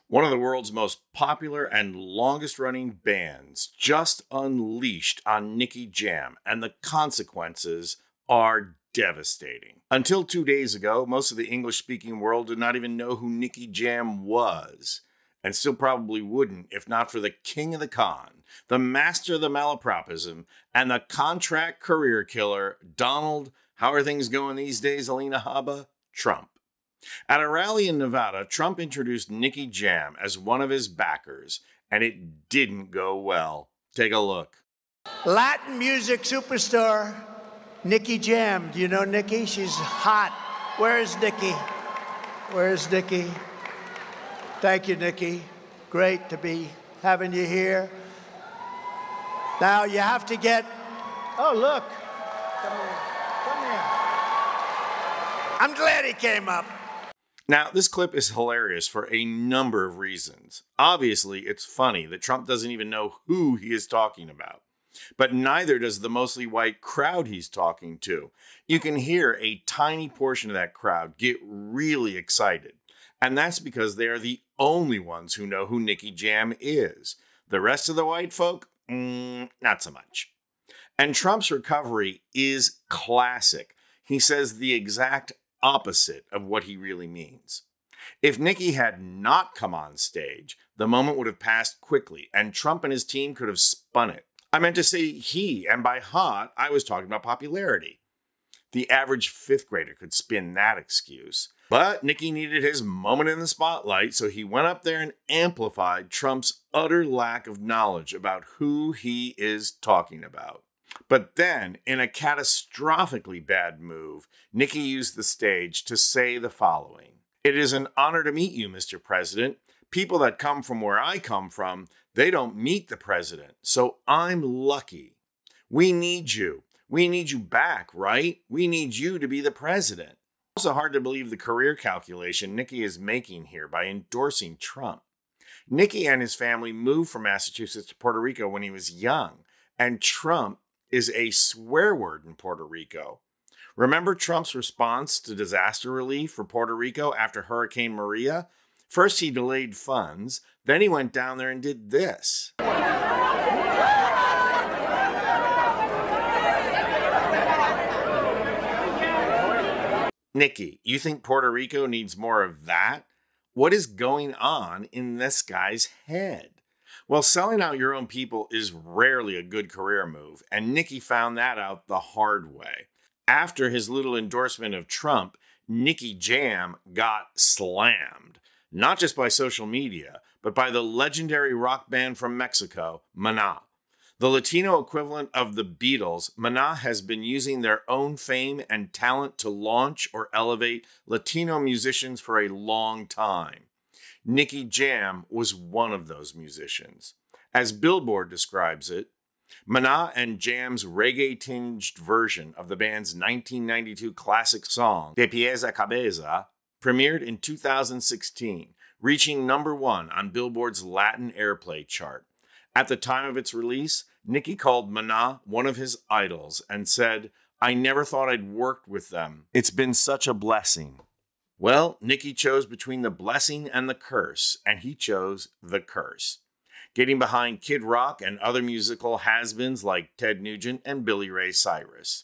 One of the world's most popular and longest-running bands just unleashed on Nicky Jam, and the consequences are devastating. Until 2 days ago, most of the English-speaking world did not even know who Nicky Jam was, and still probably wouldn't if not for the king of the con, the master of the malapropism, and the contract career killer, Donald, how are things going these days, Alina Habba? Trump. At a rally in Nevada, Trump introduced Nicky Jam as one of his backers, and it didn't go well. Take a look. Latin music superstar, Nicky Jam. Do you know Nicky? She's hot. Where's Nicky? Where's Nicky? Thank you, Nicky. Great to be having you here. Now you have to get, oh, look. Come here. Come here. I'm glad he came up. Now, this clip is hilarious for a number of reasons. Obviously, it's funny that Trump doesn't even know who he is talking about. But neither does the mostly white crowd he's talking to. You can hear a tiny portion of that crowd get really excited. And that's because they are the only ones who know who Nicky Jam is. The rest of the white folk, not so much. And Trump's recovery is classic. He says the exact opposite of what he really means. If Nicky had not come on stage, the moment would have passed quickly, and Trump and his team could have spun it. I meant to say he, and by hot, I was talking about popularity. The average fifth grader could spin that excuse. But Nicky needed his moment in the spotlight, so he went up there and amplified Trump's utter lack of knowledge about who he is talking about. But then, in a catastrophically bad move, Nicky used the stage to say the following. "It is an honor to meet you, Mr. President. People that come from where I come from, they don't meet the president, so I'm lucky. We need you. We need you back, right? We need you to be the president." It's also hard to believe the career calculation Nicky is making here by endorsing Trump. Nicky and his family moved from Massachusetts to Puerto Rico when he was young, and Trump is a swear word in Puerto Rico. Remember Trump's response to disaster relief for Puerto Rico after Hurricane Maria? First, he delayed funds. Then he went down there and did this. Nicky, you think Puerto Rico needs more of that? What is going on in this guy's head? Well, selling out your own people is rarely a good career move, and Nicky found that out the hard way. After his little endorsement of Trump, Nicky Jam got slammed, not just by social media, but by the legendary rock band from Mexico, MANÁ. The Latino equivalent of the Beatles, MANÁ has been using their own fame and talent to launch or elevate Latino musicians for a long time. Nicky Jam was one of those musicians. As Billboard describes it, MANÁ and Jam's reggae-tinged version of the band's 1992 classic song, De Pies a Cabeza, premiered in 2016, reaching #1 on Billboard's Latin airplay chart. At the time of its release, Nicky called MANÁ one of his idols and said, "I never thought I'd worked with them. It's been such a blessing." Well, Nicky chose between the blessing and the curse, and he chose the curse, getting behind Kid Rock and other musical has-beens like Ted Nugent and Billy Ray Cyrus.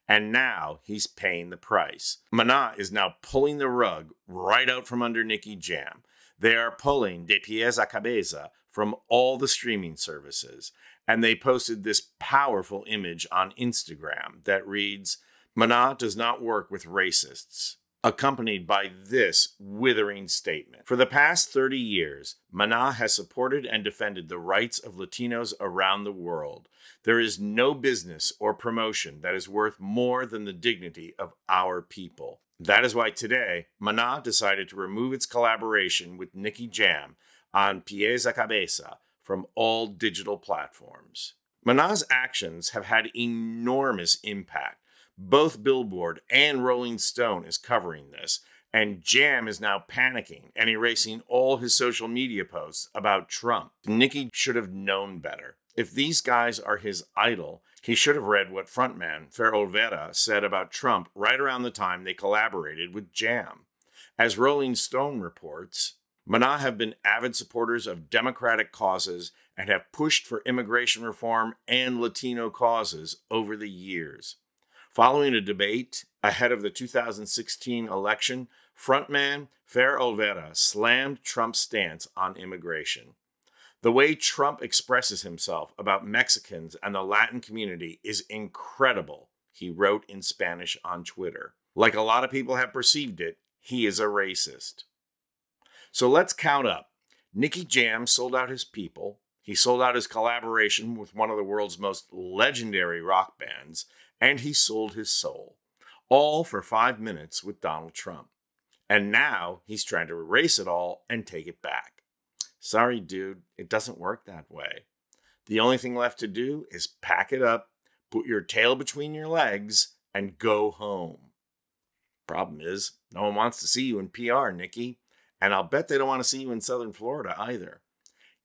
And now he's paying the price. MANÁ is now pulling the rug right out from under Nicky Jam. They are pulling De Pies a Cabeza from all the streaming services, and they posted this powerful image on Instagram that reads, "MANÁ does not work with racists," accompanied by this withering statement. For the past 30 years, MANÁ has supported and defended the rights of Latinos around the world. There is no business or promotion that is worth more than the dignity of our people. That is why today, MANÁ decided to remove its collaboration with Nicky Jam on Pies a Cabeza from all digital platforms. MANÁ's actions have had enormous impact. Both Billboard and Rolling Stone is covering this, and Jam is now panicking and erasing all his social media posts about Trump. Nicky should have known better. If these guys are his idol, he should have read what frontman Fer Olvera said about Trump right around the time they collaborated with Jam. As Rolling Stone reports, MANÁ have been avid supporters of democratic causes and have pushed for immigration reform and Latino causes over the years. Following a debate ahead of the 2016 election, frontman Fer Olvera slammed Trump's stance on immigration. The way Trump expresses himself about Mexicans and the Latin community is incredible, he wrote in Spanish on Twitter. Like a lot of people have perceived it, he is a racist. So let's count up. Nicky Jam sold out his people. He sold out his collaboration with one of the world's most legendary rock bands, and he sold his soul. All for 5 minutes with Donald Trump. And now he's trying to erase it all and take it back. Sorry, dude, it doesn't work that way. The only thing left to do is pack it up, put your tail between your legs, and go home. Problem is, no one wants to see you in PR, Nicky. And I'll bet they don't want to see you in Southern Florida either.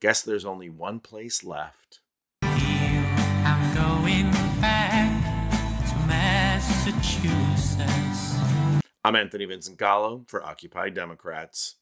Guess there's only one place left. I'm going back to Massachusetts. I'm Anthony Vincent Gallo for Occupy Democrats.